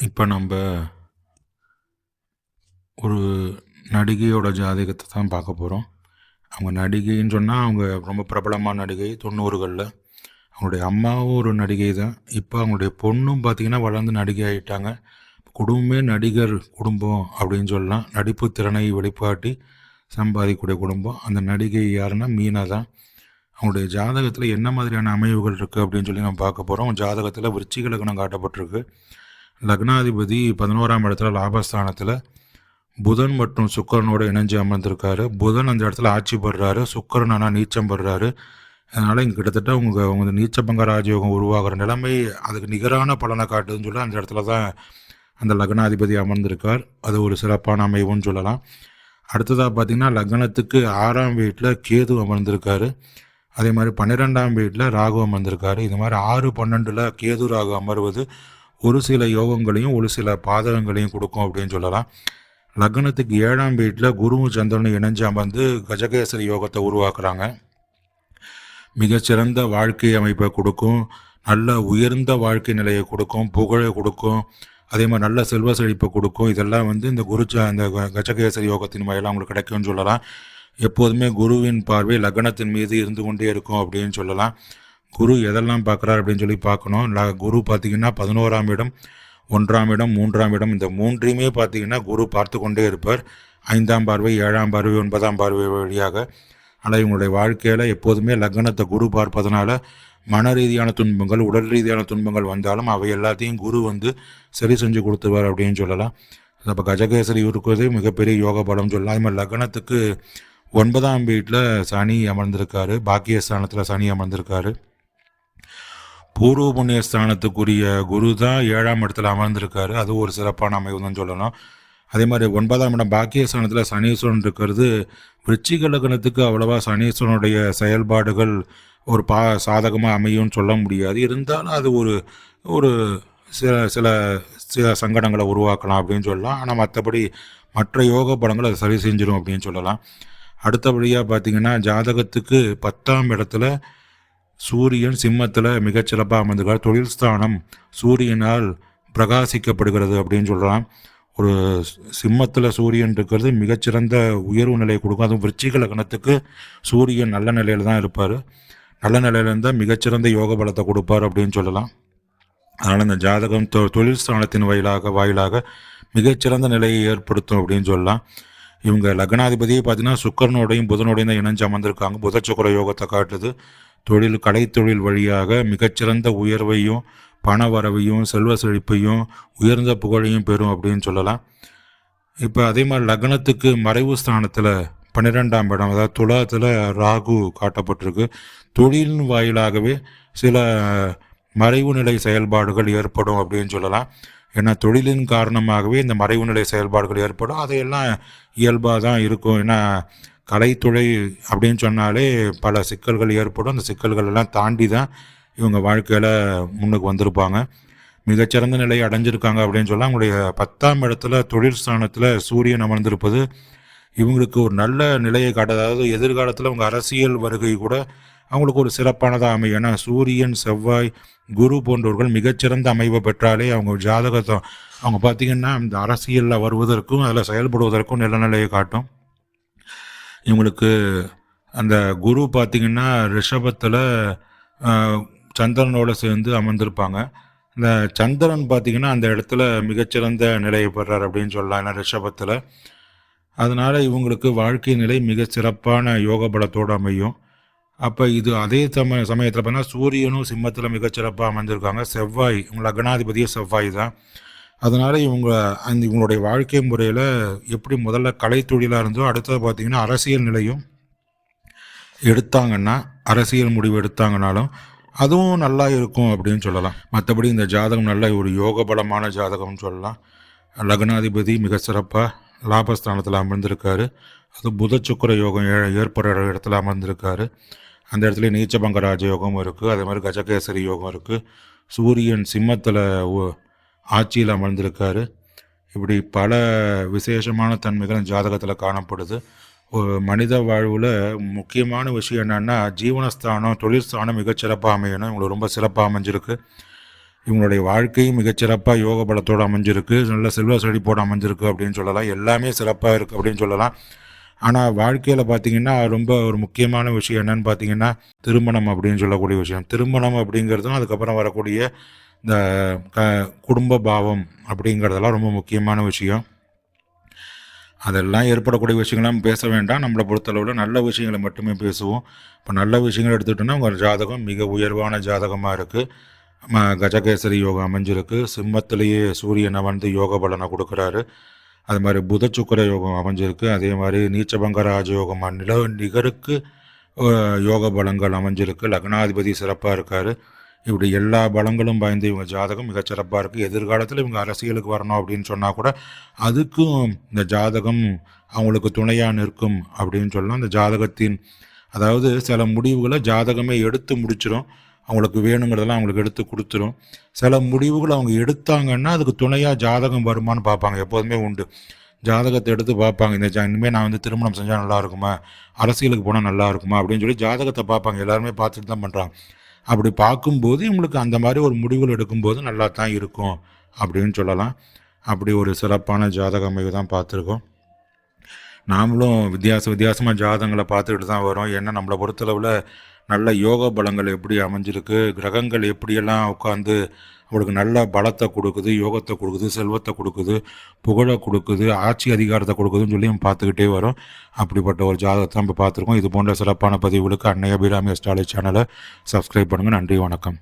இப்போ நம்ம ஒரு நடிகையோட ஜாதகத்தை தான் பார்க்க போகிறோம். அவங்க நடிகைன்னு சொன்னால் அவங்க ரொம்ப பிரபலமான நடிகை 90களில். அவங்களுடைய அம்மாவும் ஒரு நடிகை தான். இப்போ அவங்களுடைய பொண்ணும் பார்த்திங்கன்னா வளர்ந்து நடிகை ஆகிட்டாங்க. குடும்பமே நடிகர் குடும்பம் அப்படின்னு சொல்லலாம். நடிப்பு திறனை வெளிப்பாட்டி சம்பாதிக்கக்கூடிய குடும்பம். அந்த நடிகை யாருன்னா மீனா தான். அவங்களுடைய ஜாதகத்தில் என்ன மாதிரியான அமைவுகள் இருக்குது அப்படின்னு சொல்லி நம்ம பார்க்க போகிறோம். ஜாதகத்தில் விருச்சிக லக்னம் காட்டப்பட்டிருக்கு. லக்னாதிபதி 11ஆம் இடத்துல லாபஸ்தானத்தில் புதன் மற்றும் சுக்கரனோடு இணைஞ்சு அமர்ந்திருக்காரு. புதன் அந்த இடத்துல ஆட்சி பெறுறாரு, சுக்கரன் ஆனால் நீச்சம் பெறுறாரு. அதனால் இங்கே கிட்டத்தட்ட உங்கள் நீச்சபங்க ராஜயோகம் உருவாகிற நிலைமை அதுக்கு நிகரான பலனை காட்டுதுன்னு சொல்லி அந்த இடத்துல தான் அந்த லக்னாதிபதி அமர்ந்திருக்கார். அது ஒரு சிறப்பான அமைவுன்னு சொல்லலாம். அடுத்ததாக பார்த்திங்கன்னா லக்னத்துக்கு 6ஆம் வீட்டில் கேது அமர்ந்திருக்காரு. அதே மாதிரி 12ஆம் வீட்டில் ராகு அமர்ந்திருக்காரு. இது மாதிரி 6, 12 கேது ராகு அமர்வது ஒரு சில யோகங்களையும் ஒரு சில பாதகங்களையும் கொடுக்கும் அப்படின்னு சொல்லலாம். லக்னத்துக்கு 7ஆம் வீட்டில் குருவும் சந்திரனும் இணைஞ்சு அமர்ந்து கஜகேசரி யோகத்தை உருவாக்குறாங்க. மிகச்சிறந்த வாழ்க்கை அமைப்பை கொடுக்கும், நல்ல உயர்ந்த வாழ்க்கை நிலையை கொடுக்கும், புகழை கொடுக்கும், அதே மாதிரி நல்ல செல்வ செழிப்பை கொடுக்கும். இதெல்லாம் இந்த இந்த கஜகேசரி யோகத்தின் வாயிலாக அவங்களுக்கு கிடைக்கும்னு சொல்லலாம். எப்போதுமே குருவின் பார்வை லக்னத்தின் மீது இருந்து கொண்டே இருக்கும் அப்படின்னு சொல்லலாம். குரு எதெல்லாம் பார்க்குறாரு அப்படின்னு சொல்லி பார்க்கணும். குரு பார்த்திங்கன்னா 11ஆம் இடம், 1ஆம் இடம், 3ஆம் இடம், இந்த மூன்றையுமே பார்த்திங்கன்னா குரு பார்த்து கொண்டே இருப்பார். 5ஆம் பார்வை, 7ஆம் பார்வை, 9ஆம் பார்வை வழியாக. ஆனால் இவங்களுடைய வாழ்க்கையில் எப்போதுமே லக்னத்தை குரு பார்ப்பதனால மன ரீதியான துன்பங்கள், உடல் ரீதியான துன்பங்கள் வந்தாலும் அவை எல்லாத்தையும் குரு சரி செஞ்சு கொடுத்துருவார் அப்படின்னு சொல்லலாம். அப்போ கஜகேசரி இருக்கிறதே மிகப்பெரிய யோக பலம் சொல்லலாம். அதே மாதிரி லக்னத்துக்கு 9ஆம் வீட்டில் சனி அமர்ந்திருக்காரு, பாக்கியஸ்தானத்தில் சனி அமர்ந்திருக்காரு. பூர்வ புண்ணியஸ்தானத்துக்குரிய குரு தான் 7ஆம் இடத்துல அமர்ந்திருக்காரு. அது ஒரு சிறப்பான அமைவு தான் சொல்லணும். அதே மாதிரி 9ஆம் இடம் பாக்கியஸ்தானத்தில் சனீஸ்வரன் இருக்கிறது விருச்சிக லக்னத்துக்கு அவ்வளவா சனீஸ்வரனுடைய செயல்பாடுகள் ஒரு சாதகமாக அமையும்னு சொல்ல முடியாது. இருந்தாலும் அது ஒரு ஒரு சில சில சில சங்கடங்களை உருவாக்கலாம் அப்படின்னு சொல்லலாம். ஆனால் மற்றபடி மற்ற யோக பலங்கள் அதை சரி செஞ்சிடும் அப்படின்னு சொல்லலாம். அடுத்தபடியாக பார்த்திங்கன்னா ஜாதகத்துக்கு 10ஆம் இடத்துல சூரியன் சிம்மத்தில் மிகச்சிறப்பாக அமர்ந்துக்கார். தொழில் ஸ்தானம் சூரியனால் பிரகாசிக்கப்படுகிறது அப்படின்னு சொல்லலாம். ஒரு சிம்மத்தில் சூரியன் இருக்கிறது மிகச்சிறந்த உயர்வு நிலையை கொடுக்கும். அதுவும் விருச்சிக லக்னத்துக்கு சூரியன் நல்ல நிலையில் தான் இருப்பார். நல்ல நிலையில் இருந்தால் மிகச்சிறந்த யோக பலத்தை கொடுப்பார் அப்படின்னு சொல்லலாம். அதனால் இந்த ஜாதகம் தொழில் ஸ்தானத்தின் வாயிலாக மிகச்சிறந்த நிலையை ஏற்படுத்தும் அப்படின்னு சொல்லலாம். இவங்க லக்னாதிபதியை பார்த்தீங்கன்னா சுக்கரனோடையும் புதனோடையும் தான் இணைஞ்சு அமர்ந்திருக்காங்க. புத சுக்கர யோகத்தை காட்டுது. கலைத்தொழில் வழியாக மிகச்சிறந்த உயர்வையும் பண வரவையும் செல்வ செழிப்பையும் உயர்ந்த புகழையும் பெறும் அப்படின்னு சொல்லலாம். இப்போ அதே மாதிரி லக்னத்துக்கு மறைவு ஸ்தானத்தில் 12ஆம் இடம், அதாவது துலாத்தில் ராகு காட்டப்பட்டிருக்கு. தொழிலின் வாயிலாகவே சில மறைவு நிலை செயல்பாடுகள் ஏற்படும் அப்படின்னு சொல்லலாம். ஏன்னா தொழிலின் காரணமாகவே இந்த மறைவு நிலை செயல்பாடுகள் ஏற்படும். அதையெல்லாம் இயல்பாக தான் இருக்கும். ஏன்னா கலைத்துறை அப்படின்னு சொன்னாலே பல சிக்கல்கள் ஏற்படும். அந்த சிக்கல்கள் எல்லாம் தாண்டி தான் இவங்க வாழ்க்கையில் முன்னுக்கு வந்திருப்பாங்க. மிகச்சிறந்த நிலையை அடைஞ்சிருக்காங்க அப்படின்னு சொல்லலாம். அவங்களுடைய 10ஆம் இடத்துல தொழில் ஸ்தானத்தில் சூரியன் அமர்ந்திருப்பது இவங்களுக்கு ஒரு நல்ல நிலையை காட்ட, அதாவது எதிர்காலத்தில் அவங்க அரசியல் வருகை கூட அவங்களுக்கு ஒரு சிறப்பானதாக அமையும். ஏன்னா சூரியன், செவ்வாய், குரு போன்றவர்கள் மிகச்சிறந்த அமைவை பெற்றாலே அவங்க ஜாதகத்தை அவங்க பார்த்திங்கன்னா இந்த அரசியலில் வருவதற்கும் அதில் செயல்படுவதற்கும் நல்ல நிலையை காட்டும். இவங்களுக்கு அந்த குரு பார்த்திங்கன்னா ரிஷபத்தில் சந்திரனோடு சேர்ந்து அமர்ந்திருப்பாங்க. இந்த சந்திரன் பார்த்திங்கன்னா அந்த இடத்துல மிகச்சிறந்த நிலையை பெறார் அப்படின்னு சொல்லலாம், ஏன்னா ரிஷபத்தில். அதனால் இவங்களுக்கு வாழ்க்கை நிலை மிக சிறப்பான யோக பலத்தோடு அமையும். அப்போ இது அதே சமயத்தில் பார்த்தா சூரியனும் சிம்மத்தில் மிகச்சிறப்பாக அமைஞ்சிருக்காங்க. செவ்வாய், இவங்க லக்னாதிபதியே செவ்வாய் தான். அதனால் இவங்களுடைய வாழ்க்கை முறையில் எப்படி முதல்ல கலைத்தொழிலாக இருந்தோ அடுத்தது பார்த்திங்கன்னா அரசியல் நிலையும் எடுத்தாங்கன்னா, அரசியல் முடிவு எடுத்தாங்கனாலும் அதுவும் நல்லா இருக்கும் அப்படின்னு சொல்லலாம். மற்றபடி இந்த ஜாதகம் நல்ல ஒரு யோக பலமான ஜாதகம்னு சொல்லலாம். லக்னாதிபதி மிக சிறப்பாக லாபஸ்தானத்தில் அமர்ந்திருக்காரு. அது புத சுக்கர யோகம் ஏற்படுற இடத்துல அமர்ந்திருக்காரு. அந்த இடத்துல நீச்சபங்க ராஜயோகம் இருக்குது. அதே மாதிரி கஜகேசரி யோகம் இருக்குது. சூரியன் சிம்மத்தில் ஆட்சியில் அமர்ந்திருக்காரு. இப்படி பல விசேஷமான தன்மைகள் ஜாதகத்தில் காணப்படுது. ஒரு மனித வாழ்வில் முக்கியமான விஷயம் என்னென்னா ஜீவனஸ்தானம், தொழில் ஸ்தானம் மிகச்சிறப்பாக அமையணும். இவங்களுக்கு ரொம்ப சிறப்பாக அமைஞ்சிருக்கு. இவங்களுடைய வாழ்க்கையும் மிகச்சிறப்பாக யோக பலத்தோடு அமைஞ்சிருக்கு, நல்ல செல்வ செழிப்போடு அமைஞ்சிருக்கு அப்படின்னு சொல்லலாம். எல்லாமே சிறப்பாக இருக்குது அப்படின்னு சொல்லலாம். ஆனால் வாழ்க்கையில் பார்த்திங்கன்னா ரொம்ப ஒரு முக்கியமான விஷயம் என்னன்னு பார்த்திங்கன்னா திருமணம் அப்படின்னு சொல்லக்கூடிய விஷயம். திருமணம் அப்படிங்கிறதும் அதுக்கப்புறம் வரக்கூடிய இந்த குடும்ப பாவம் அப்படிங்கிறதெல்லாம் ரொம்ப முக்கியமான விஷயம். அதெல்லாம் ஏற்படக்கூடிய விஷயங்கள்லாம் பேச வேண்டாம். நம்மளை பொறுத்தளவில் நல்ல விஷயங்களை மட்டுமே பேசுவோம். இப்போ நல்ல விஷயங்கள் எடுத்துக்கிட்டோன்னா உங்கள் ஜாதகம் மிக உயர்வான ஜாதகமாக இருக்குது. கஜகேசரி யோகம் அமைஞ்சிருக்கு. சிம்மத்திலேயே சூரியனை வந்து யோக பலனை கொடுக்குறாரு. அது மாதிரி புத சுக்கிர யோகம் அமைஞ்சிருக்கு. அதே மாதிரி நீச்சபங்க ராஜயோகமாக நிகருக்கு யோக பலங்கள் அமைஞ்சிருக்கு. லக்னாதிபதி சிறப்பாக இருக்கார். இப்படி எல்லா பலங்களும் பாய்ந்து இவங்க ஜாதகம் மிகச்சிறப்பாக இருக்குது. எதிர்காலத்தில் இவங்க அரசியலுக்கு வரணும் அப்படின்னு சொன்னால் கூட அதுக்கும் இந்த ஜாதகம் அவங்களுக்கு துணையாக நிற்கும் அப்படின்னு சொல்லலாம். இந்த ஜாதகத்தின் அதாவது சில முடிவுகளை ஜாதகமே எடுத்து முடிச்சிடும். அவங்களுக்கு வேணுங்கிறதெல்லாம் அவங்களுக்கு எடுத்து கொடுத்துரும். சில முடிவுகள் அவங்க எடுத்தாங்கன்னா அதுக்கு துணையாக ஜாதகம் வருமானு பார்ப்பாங்க. எப்போதுமே உண்டு. ஜாதகத்தை எடுத்து பார்ப்பாங்க. இனிமேல் நான் வந்து திருமணம் செஞ்சால் நல்லா இருக்குமா, அரசியலுக்கு போனால் நல்லா இருக்குமா அப்படின்னு சொல்லி ஜாதகத்தை பார்ப்பாங்க. எல்லாருமே பார்த்துட்டு தான் பண்ணுறாங்க. அப்படி பார்க்கும்போது இவங்களுக்கு அந்த மாதிரி ஒரு முடிவுகள் எடுக்கும்போது நல்லா தான் இருக்கும் அப்படின்னு சொல்லலாம். அப்படி ஒரு சிறப்பான ஜாதக அமைவு தான் பார்த்துருக்கோம். நாமளும் வித்தியாசமாக ஜாதகங்களை பார்த்துக்கிட்டு தான் வரோம். ஏன்னா நம்மளை பொறுத்தளவில் நல்ல யோக பலங்கள் எப்படி அமைஞ்சிருக்கு, கிரகங்கள் எப்படியெல்லாம் உட்காந்து அவளுக்கு நல்ல பலத்தை கொடுக்குது, யோகத்தை கொடுக்குது, செல்வத்தை கொடுக்குது, புகழை கொடுக்குது, ஆட்சி அதிகாரத்தை கொடுக்குதுன்னு சொல்லி நம்ம பார்த்துக்கிட்டே வரோம். அப்படிப்பட்ட ஒரு ஜாதகத்தை நம்ம பார்த்துருக்கோம். இது போன்ற சிறப்பான பதிவுகளுக்கு அன்னை அபிராமி அஸ்ட்ராலஜி சேனலை சப்ஸ்கிரைப் பண்ணுங்கள். நன்றி, வணக்கம்.